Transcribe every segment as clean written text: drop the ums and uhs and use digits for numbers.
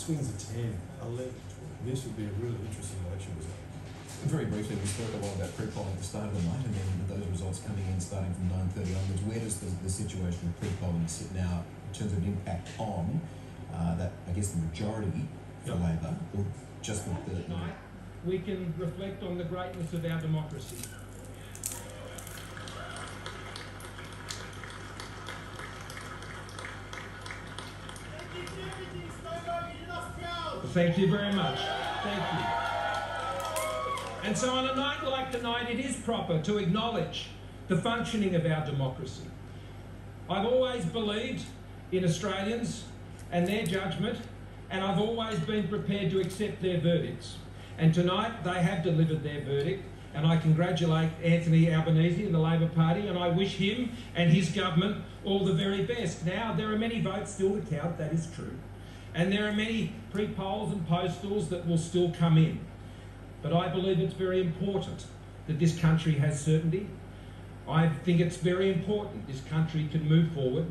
swings a 10, 11, 12. This would be a really interesting election result. Very briefly, we spoke a lot about pre-polling at the start of the night, and then with those results coming in starting from 9:30 onwards, where does the situation of pre-polling sit now in terms of impact on that, I guess, the majority for Labor, or just with the... Tonight, we can reflect on the greatness of our democracy. Thank you very much. Thank you. And so on a night like tonight, it is proper to acknowledge the functioning of our democracy. I've always believed in Australians and their judgment, and I've always been prepared to accept their verdicts. And tonight they have delivered their verdict, and I congratulate Anthony Albanese and the Labor Party, and I wish him and his government all the very best. Now, there are many votes still to count, that is true. And there are many pre-polls and postals that will still come in. But I believe it's very important that this country has certainty. I think it's very important this country can move forward.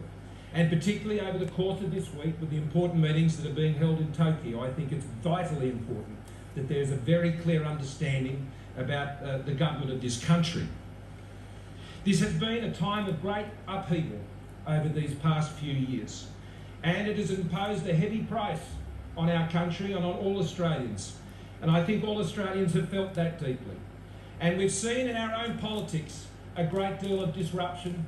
And particularly over the course of this week, with the important meetings that are being held in Tokyo, I think it's vitally important that there's a very clear understanding about the government of this country. This has been a time of great upheaval over these past few years, and it has imposed a heavy price on our country and on all Australians. And I think all Australians have felt that deeply. And we've seen in our own politics a great deal of disruption,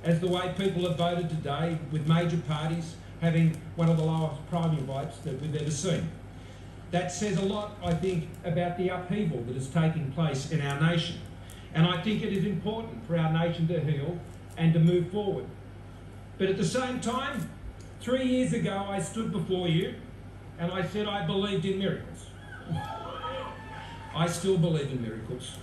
as the way people have voted today, with major parties having one of the lowest primary votes that we've ever seen. That says a lot, I think, about the upheaval that is taking place in our nation. And I think it is important for our nation to heal and to move forward. But at the same time, 3 years ago, I stood before you and I said I believed in miracles. I still believe in miracles.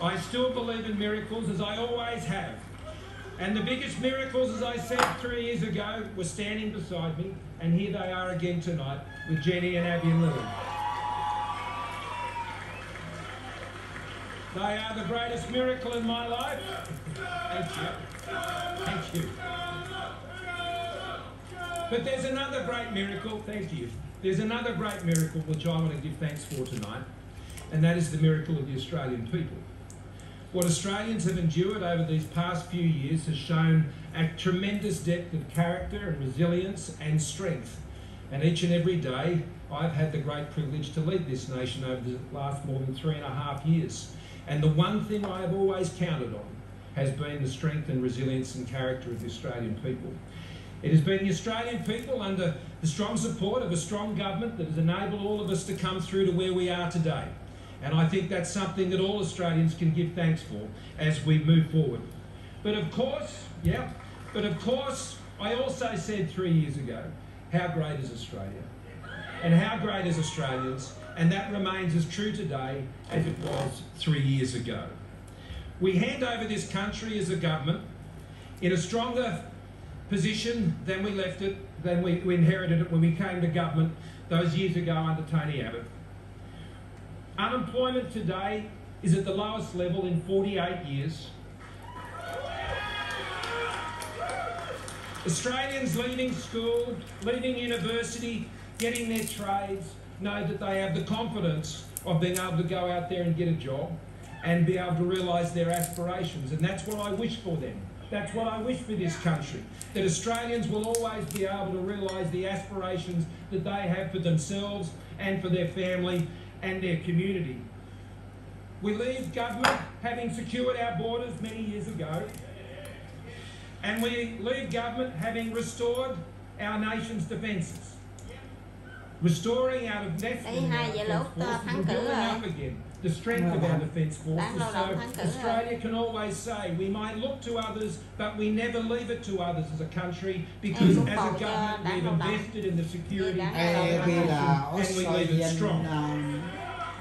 I still believe in miracles, as I always have. And the biggest miracles, as I said 3 years ago, were standing beside me, and here they are again tonight with Jenny and Abby and Lily. They are the greatest miracle in my life. Thank you. Thank you. But there's another great miracle, thank you. There's another great miracle which I want to give thanks for tonight, and that is the miracle of the Australian people. What Australians have endured over these past few years has shown a tremendous depth of character and resilience and strength. And each and every day, I've had the great privilege to lead this nation over the last more than 3.5 years. And the one thing I have always counted on has been the strength and resilience and character of the Australian people. It has been the Australian people, under the strong support of a strong government, that has enabled all of us to come through to where we are today. And I think that's something that all Australians can give thanks for as we move forward. But of course, I also said 3 years ago, how great is Australia? And how great is Australians? And that remains as true today as it was 3 years ago. We hand over this country as a government in a stronger position than we left it, than we inherited it when we came to government those years ago under Tony Abbott. Unemployment today is at the lowest level in 48 years. Australians leaving school, leaving university, getting their trades, know that they have the confidence of being able to go out there and get a job and be able to realise their aspirations. And that's what I wish for them. That's what I wish for this country, that Australians will always be able to realise the aspirations that they have for themselves and for their family and their community. We leave government having secured our borders many years ago, and we leave government having restored our nation's defences. Restoring our defence force, building up again the strength of our defence forces, so Australia can always say we might look to others, but we never leave it to others as a country, because as a government we've invested in the security of our nation and we leave it strong.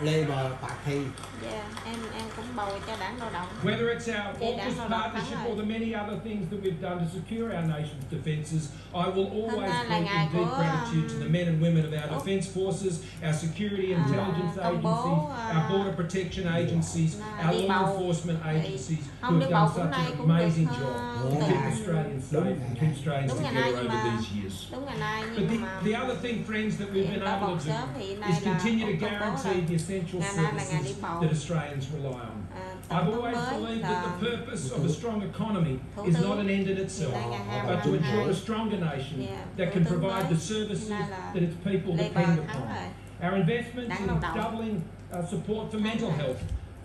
Labour Party. Dạ, em cũng bầu cho đảng Lao động. Whether it's our Chị đã AUKUS lao động partnership thắng or the many other things that we've done to secure our nation's defences, I will always là pledge ngày in deep của, gratitude to the men and women of our defence forces, our security intelligence công bố, agencies, our border protection agencies, là our đi law bầu. enforcement Thì agencies who không đi have bầu done cũng such nay an cũng được amazing job to Đúng keep ngày. Australians Đúng safe and ngày. keep Australians Đúng ngày together nay, nhưng over mà- these years. Đúng ngày nay But nhưng mà the other thing, friends, that we've em been đã able bầu to sớm thì do nay is là continue to công bố guarantee là the essential ngày nay là ngày đi services bầu. that Australians rely on. I've Tổng thống always mới believed that là the purpose of a strong economy Thủ is tướng. not an end in itself, Nay ngày 2 but to tháng ensure 2. a stronger nation Yeah, that Thủ can tướng provide mới. the services Nay là that its people Labour depend thắng upon. rồi. Our investments Đảng in Lao động. doubling support for mental rồi. health,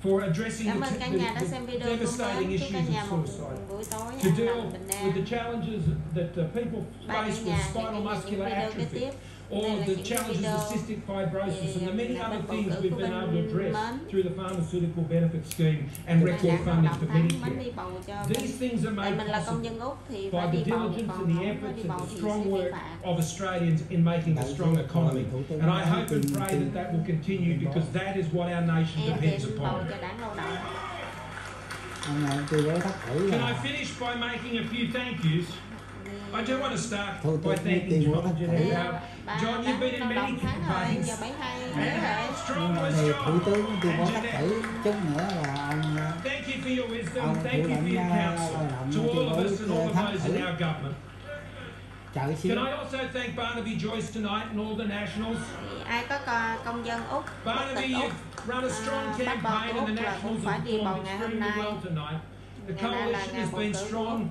for addressing Cảm ơn cả nhà đã the xem video của devastating mình. Chúc cả issues nhà of một suicide, buổi tối to an deal lành bình with the an. challenges that people Bye face cả with nhà. Hẹn spinal gặp lại những muscular video kế atrophy, tiếp. or Đây là the những challenges video of cystic fibrosis and the many là other bên bầu things cử we've của been bên able to address Mến. through the pharmaceutical benefit scheme and Là record đảng Lao funding động for thắng Mến Medicare. đi bầu cho These things are tại made mình là công possible dân Úc thì by phải the đi bầu, diligence còn and the không có efforts đi and bầu the thì strong sẽ bị work phạt. of Australians in making a strong economy. And I hope and pray that that will continue because that is what our nation Em thì depends em bầu upon. cho đảng Lao động. Hôm nay tôi có thắc cử Can I là finish by making a few thank yous? I do want to start Thôi, by tôi thanking tiên John quá. Janelle. John, you've been in Lao many động tháng rồi, campaigns. giờ 72 And rồi. how strong nhưng mà was thì thủ John? tướng tôi có And thắc Janelle. cử chút nữa là ông Thank you for your wisdom. Ông Thank thủ you for lĩnh your counsel lao động to all of tuyên us and bố all of thắng those in cử our government. trợ xíu. Can I also thank Barnaby Joyce tonight and all the nationals? Thì ai có công dân Úc, quốc Barnaby, tịch Úc, you've run a strong bắt bầu campaign của and the Úc là nationals cũng phải have đi bầu performed ngày hôm extremely nay. well tonight. The Ngày nay là coalition ngày has bầu been cử strong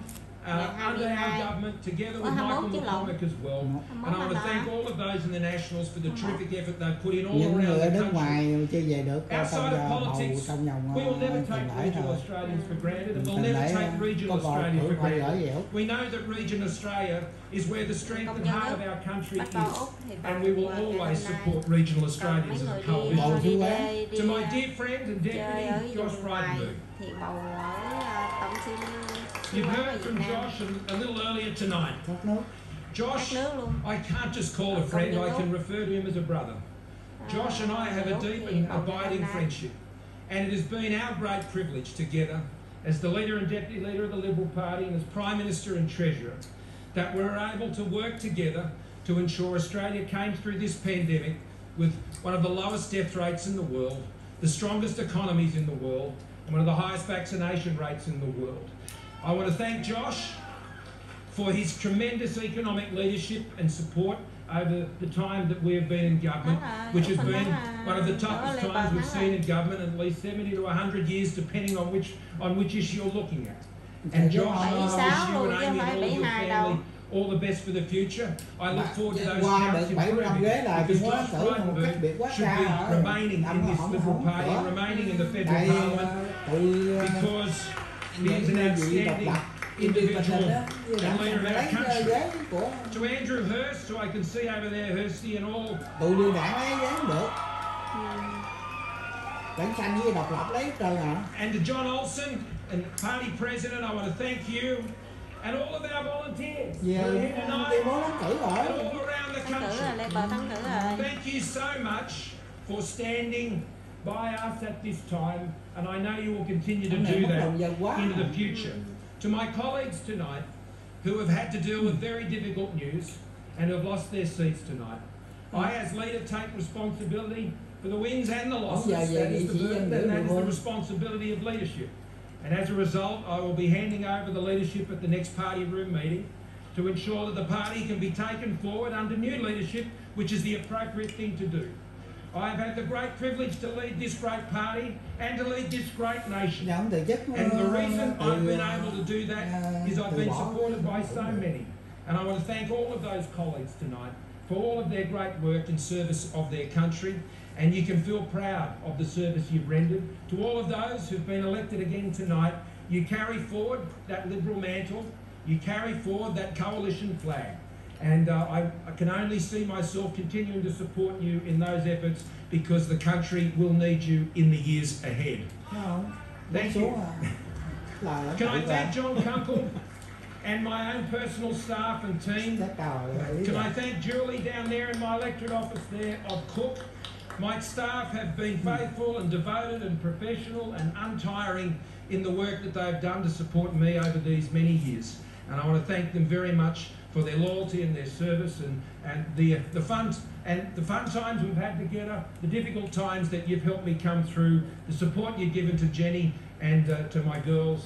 ngày under our 22. government together with 21 Michael chứ lộn. McCormick as well. And I want to thank all of those in the nationals for the terrific effort they've put in all Những around người the ở nước country. ngoài chưa về được Outside trong of bầu politics, trong vòng we will never tuần take lễ regional thôi. Australians for granted and we'll Tuần never lễ take có regional bầu Australia cử for phải gõ granted. dẻo. We know that region Australia is where the strength Công and dân heart Úc of our country bắt bầu is. Úc thì And we will bầu ngày always hôm nay. support regional Còn Australians mấy as a người đi coalition. Bầu đi thứ quán. đi To my dear friend and chơi ở deputy vùng Josh ngoài Frydenberg, thì bầu ở tổng xin you've ở heard Việt from Nam, Josh a little earlier tonight. Các nước các Josh, nước luôn. I can't just call a Công friend, dân I Úc. can refer to him as a brother. Josh and I have a Úc deep thì and bầu ngày abiding hôm nay. friendship, and it has been our great privilege together as the leader and deputy leader of the Liberal Party and as Prime Minister and Treasurer that we're able to work together to ensure Australia came through this pandemic with one of the lowest death rates in the world, the strongest economies in the world, and one of the highest vaccination rates in the world. I want to thank Josh for his tremendous economic leadership and support over the time that we have been in government, which has been one of the toughest times we've seen in government in at least 70 to 100 years, depending on which issue you're looking at. And Josh, I wish you and Amy and all your family all the best for the future. I look forward to those qua counts được 75 improving ghế là because tôi muốn Josh cử một cách biệt Frydenberg quá should ra be ở remaining in this Liberal Party and remaining in the federal tại parliament tự because he is an vị độc outstanding lập individual như and leader of our lấy country. ghế của To Andrew Hurst, who I can see over there, Hursty and all, tụi đi đảng lấy ghế được đảng xanh với độc lập lấy hết trơn hả. and to John Olsen and party president, I want to thank you and all of our volunteers who Về are here tuyên tonight bố thắng cử and rồi. all around the Thắng cử rồi, country. Labour thắng cử rồi. Thank you so much for standing by us at this time, and I know you will continue to Anh này do mất that lòng dân quá. into the future. To my colleagues tonight who have had to deal with very difficult news and who have lost their seats tonight, I as leader take responsibility for the wins and the losses. giờ về That is nghị the sĩ burden dân biểu and that được is the không? responsibility of leadership. And as a result, I will be handing over the leadership at the next party room meeting to ensure that the party can be taken forward under new leadership, which is the appropriate thing to do. I have had the great privilege to lead this great party and to lead this great nation. Dạ, ông từ chức And the reason từ, I've been able to do that is I've từ been bỏ. supported by so many. And I want to thank all of those colleagues tonight for all of their great work in service of their country. And you can feel proud of the service you've rendered. To all of those who've been elected again tonight, you carry forward that Liberal mantle, you carry forward that coalition flag. And I can only see myself continuing to support you in those efforts because the country will need you in the years ahead. Không, Thank xuống you. là Can I thank John Kunkel and my own personal staff and team? Can I thank Julie down there in my electorate office there, of Cook, My staff have been faithful and devoted and professional and untiring in the work that they've done to support me over these many years. And I want to thank them very much for their loyalty and their service and the fun times we've had together, the difficult times that you've helped me come through, the support you've given to Jenny and to my girls.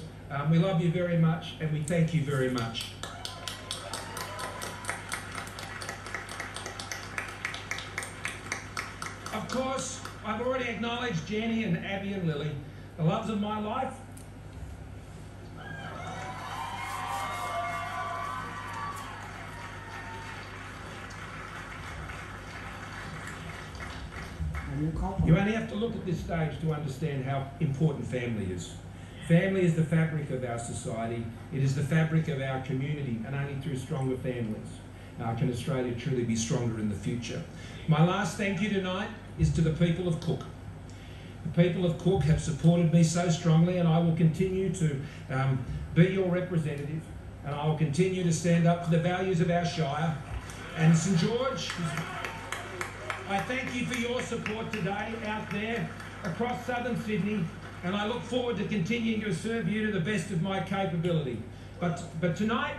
We love you very much and we thank you very much. Of course, I've already acknowledged Jenny and Abby and Lily, the loves of my life. You only have to look at this stage to understand how important family is. Family is the fabric of our society. It is the fabric of our community, and only through stronger families can Australia truly be stronger in the future. My last thank you tonight is to the people of Cook. The people of Cook have supported me so strongly, and I will continue to be your representative, and I will continue to stand up for the values of our Shire. And St George, I thank you for your support today out there across southern Sydney, and I look forward to continuing to serve you to the best of my capability. But tonight,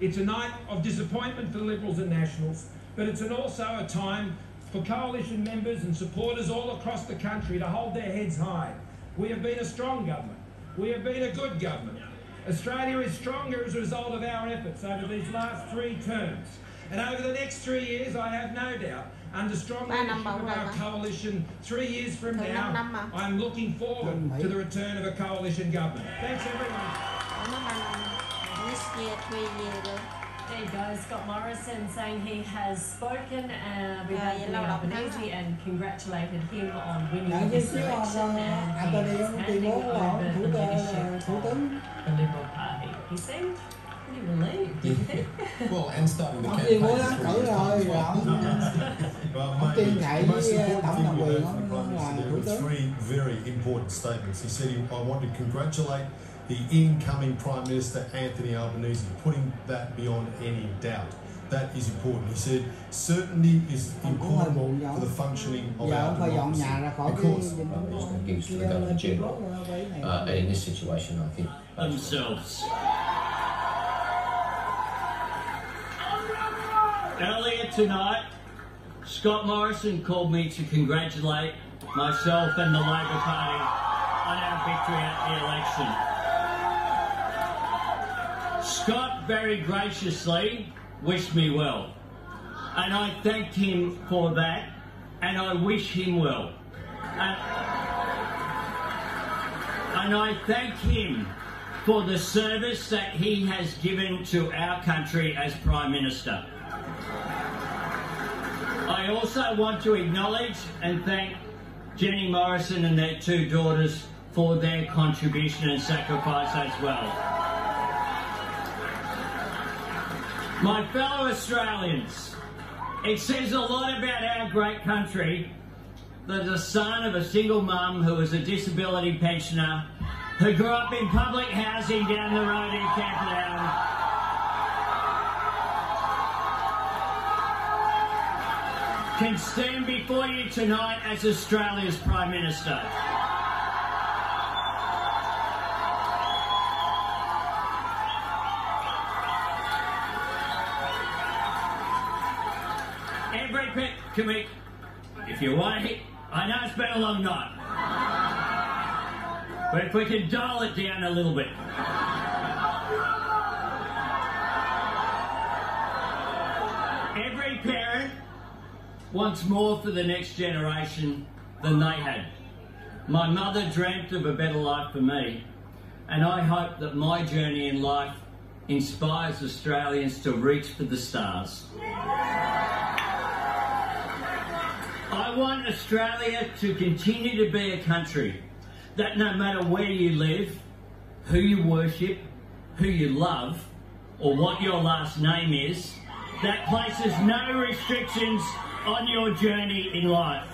it's a night of disappointment for the Liberals and Nationals, but it's also a time for coalition members and supporters all across the country to hold their heads high. We have been a strong government. We have been a good government. Australia is stronger as a result of our efforts over these last 3 terms. And over the next 3 years, I have no doubt, under strong leadership of our coalition, 3 years from now, I'm looking forward to the return of a coalition government. Thanks, everyone. There you go, Scott Morrison saying he has spoken with Anthony Albanese and congratulated him on winning this election and he is handing over the leadership of the Liberal Party. He seemed pretty relieved, did you think? Well, and starting the Ông Tiên mới campaign. đắc cử rồi, rồi ông Tiên thệ với tổng thống quyền ông là thủ tướng. 3 very important statements. He said, I want to congratulate the incoming Prime Minister Anthony Albanese, putting that beyond any doubt. That is important. He said, certainty is important for the functioning of our democracy. Because gives to the Governor General. In this situation, I think themselves. Earlier tonight, Scott Morrison called me to congratulate myself and the Labor Party on our victory at the election. Scott very graciously wished me well, and I thanked him for that, and I wish him well. And I thank him for the service that he has given to our country as Prime Minister. I also want to acknowledge and thank Jenny Morrison and their 2 daughters for their contribution and sacrifice as well. My fellow Australians, it says a lot about our great country that the son of a single mum who was a disability pensioner, who grew up in public housing down the road in Camperdown, can stand before you tonight as Australia's Prime Minister. If you want it, I know it's been a long night, but if we can dial it down a little bit. Every parent wants more for the next generation than they had. My mother dreamt of a better life for me, and I hope that my journey in life inspires Australians to reach for the stars. I want Australia to continue to be a country that no matter where you live, who you worship, who you love, or what your last name is, that places no restrictions on your journey in life.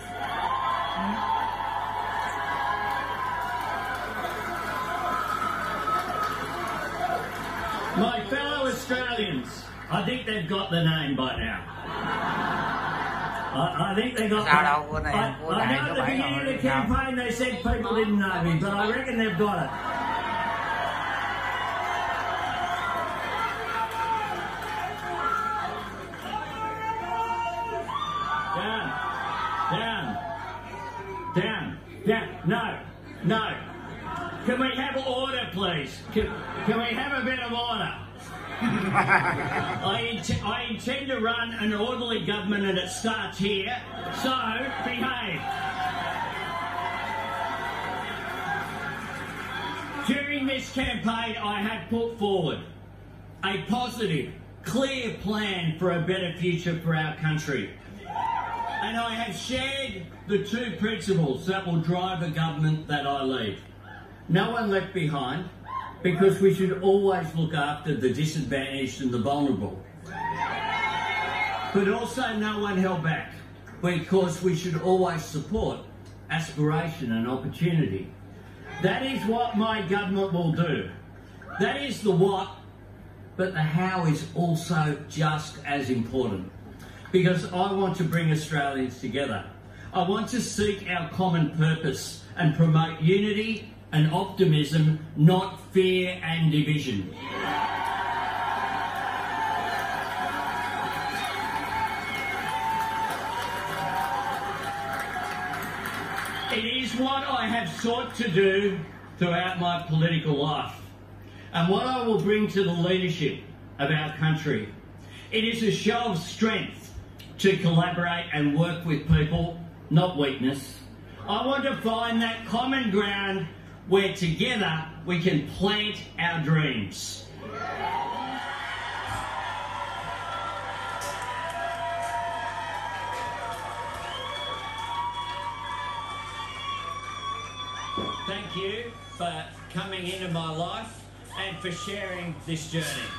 My fellow Australians, I think they've got the name by now. I think they got Sao that. đâu, bữa này bữa I đại know số at the 7 beginning of rồi the sao? campaign they said people didn't know me, but I reckon they've got it. Down. No. Can we have order, please? Can we have a bit of order? I intend to run an orderly government and it starts here, so behave. During this campaign, I have put forward a positive, clear plan for a better future for our country. And I have shared the two principles that will drive a government that I lead. No one left behind, because we should always look after the disadvantaged and the vulnerable. But also no one held back, because we should always support aspiration and opportunity. That is what my government will do. That is the what, but the how is also just as important. Because I want to bring Australians together. I want to seek our common purpose and promote unity and optimism, not fear and division. It is what I have sought to do throughout my political life, and what I will bring to the leadership of our country. It is a show of strength to collaborate and work with people, not weakness. I want to find that common ground where together we can plant our dreams. Thank you for coming into my life and for sharing this journey.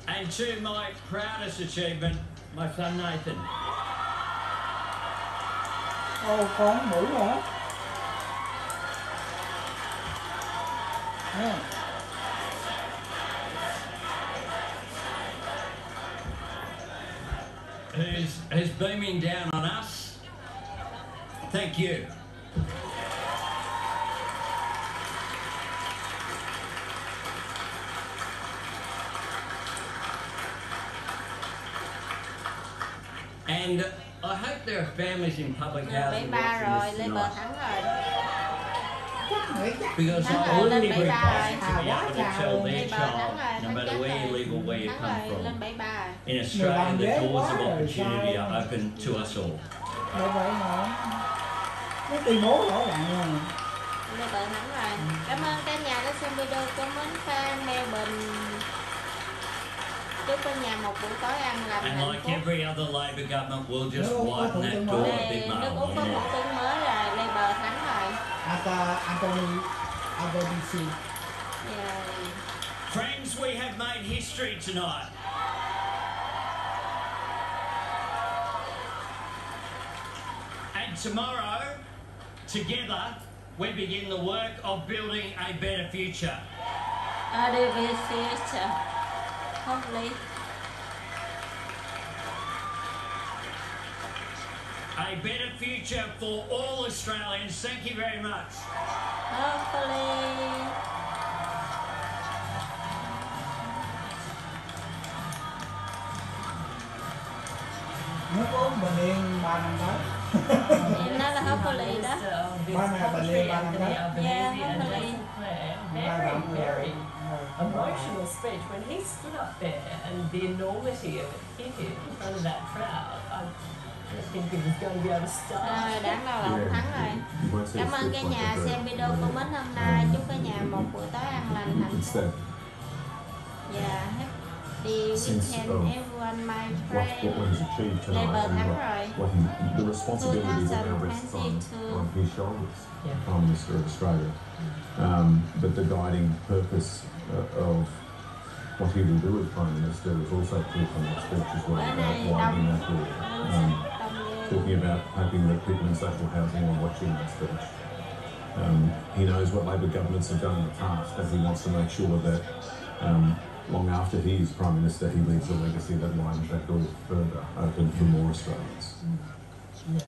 And to my proudest achievement, my son Nathan. Ồ, con mũi hả? Who's beaming down on us. Thank you. And I hope there are families in public housing watching this tonight. Because I wouldn't be very positive to be able to tell their child, no matter where you live or where you come from, in Australia the doors of opportunity are open to us all. Bởi vậy mà nó tuyên bố rõ ràng luôn. Melbourne thắng rồi. Cảm ơn cả nhà đã xem video của Mến Phan Melbourne. Chúc cả nhà một buổi tối an lành hạnh And phúc. like every other Labor government, we'll just widen that door a bit Nước Úc more. có thủ tướng mới là Labour thắng rồi. Anthony Albanese. Yeah. Friends, we have made history tonight. And tomorrow, together, we begin the work of building a better future. A better future. Hopefully. A better future for all Australians. Thank you very much. Hopefully. Nước Úc bình yên 3 năm tới. Em nói là hopefully đó. Ba ngày bình yên 3 năm tới. Yeah, hopefully. Very emotional speech when he stood up there and the enormity of it hit him in front of that crowd. I didn't think he was going to be able to start. Rồi, đáng đâu là ông thắng rồi. Cảm ơn cả nhà xem video của Mến hôm nay. Chúc cả nhà một buổi tối an lành hạnh phúc. Yeah, happy weekend everyone, my friend. Labour thắng rồi. The responsibilities of now rests on his shoulders, Prime Minister of Australia. But the guiding purpose of what he will do as Prime Minister is also clear from that speech as well, about widening that door. Talking about hoping that people in social housing are watching that speech. He knows what Labor governments have done in the past, and he wants to make sure that long after he is Prime Minister, he leaves a legacy that widens that door further, open for more Australians.